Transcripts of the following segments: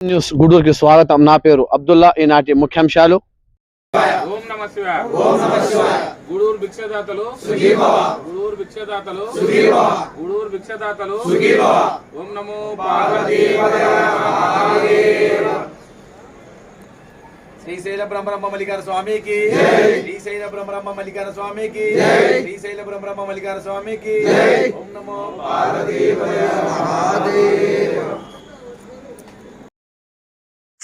News గూడూరుకి స్వాగతం. నా పేరు అబ్దుల్లా. ఈనాటి ముఖ్యాంశాలు. ఓం నమః శివాయ. ఓం నమః శివాయ. గూడూరు భిక్షదాతలు సుఖీ భవ. గూడూరు భిక్షదాతలు సుఖీ భవ. గూడూరు భిక్షదాతలు సుఖీ భవ. ఓం నమో పార్వతీ పరమేశ్వరాయ. శ్రీశైల బ్రహ్మ మల్లికార్జున స్వామికి జై. శ్రీశైల బ్రహ్మ మల్లికార్జున స్వామికి జై. శ్రీశైల బ్రహ్మ మల్లికార్జున స్వామికి జై. ఓం నమో పార్వతీ పరమేశ్వరాయ.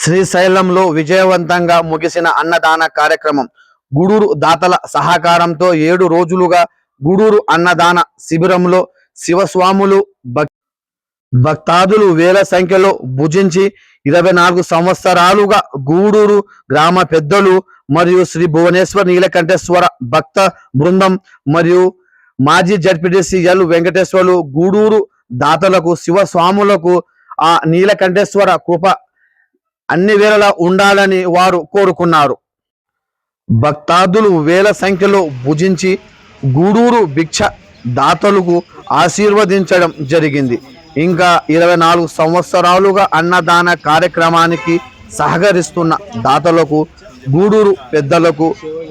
శ్రీశైలంలో విజయవంతంగా ముగిసిన అన్నదాన కార్యక్రమం. గూడూరు దాతల సహకారంతో 7 రోజులుగా గూడూరు అన్నదాన శిబిరంలో శివస్వాములు భక్తాదులు వేల సంఖ్యలో భుజించి 24 సంవత్సరాలుగా గూడూరు గ్రామ పెద్దలు మరియు శ్రీ భువనేశ్వర నీలకంఠేశ్వర భక్త బృందం మరియు మాజీ జడ్పీటీసీ ఎల్ వెంకటేశ్వర్లు గూడూరు దాతలకు శివస్వాములకు ఆ నీలకంఠేశ్వర కృప అన్ని వేళలా ఉండాలని వారు కోరుకున్నారు. భక్తాదులు వేల సంఖ్యలో భుజించి గూడూరు భిక్ష దాతలకు ఆశీర్వదించడం జరిగింది. ఇంకా 24 సంవత్సరాలుగా అన్నదాన కార్యక్రమానికి సహకరిస్తున్న దాతలకు గూడూరు పెద్దలకు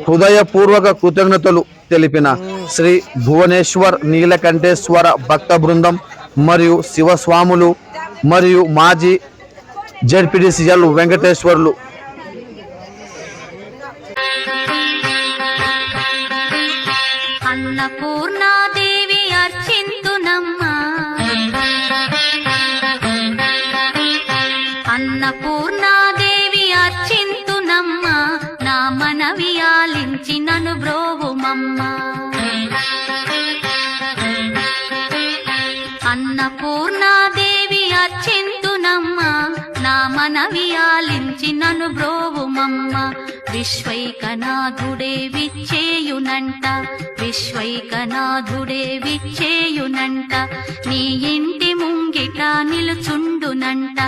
హృదయపూర్వక కృతజ్ఞతలు తెలిపిన శ్రీ భువనేశ్వర్ నీలకంఠేశ్వర భక్త బృందం మరియు శివస్వాములు మరియు మాజీ జడ్పీటీసీ ఎల్ వెంకటేశ్వర్లు అన్నపూర్ణాదేవి అర్చింతునమ్మా. అన్నపూర్ణాదేవి అర్చింతునమ్మా. నా మనవి ఆలించి నన్ను బ్రోవుమమ్మా. అన్నపూర్ణాదేవి అర్చింతునమ్మా. నా మనవి ఆలించి నన్ను బ్రోవుమమ్మ. విశ్వైకనాథుడే విచ్చేయునంట. విశ్వైకనాథుడే విచ్చేయునంట. నీ ఇంటి ముంగిట నిలుచుండునంట.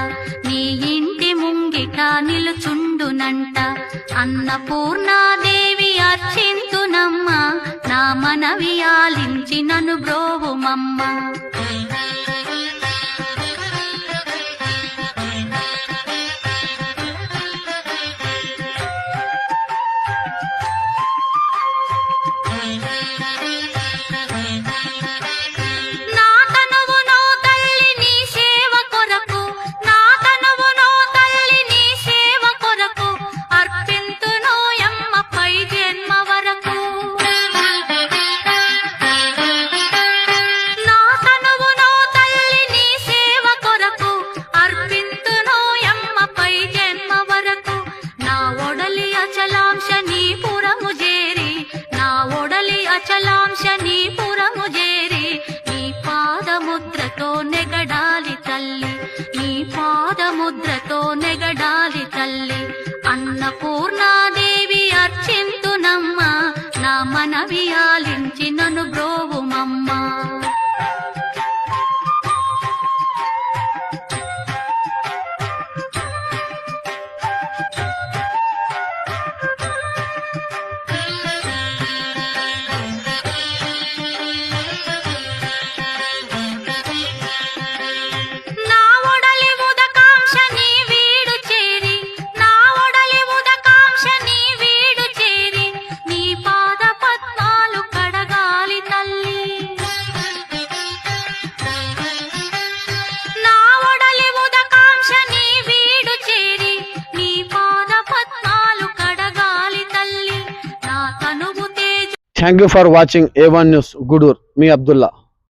నీ ఇంటి ముంగిట నిలుచుండునంట. అన్నపూర్ణాదేవి అర్చింతునమ్మ. నా మనవి ఆలించి నన్ను బ్రోవుమమ్మ. అచలాంశ నీ పురము చేరి నీ పాదముద్రతో నెగడాలి తల్లి. నీ పాదముద్రతో నెగడాలి తల్లి. అన్నపూర్ణాదేవి అర్చింతునమ్మ. నా మనవి ఆలించి నన్ను బ్రోవుమమ్మ. Thank you for watching A1 news Gudur. మీ అబ్దుల్లా.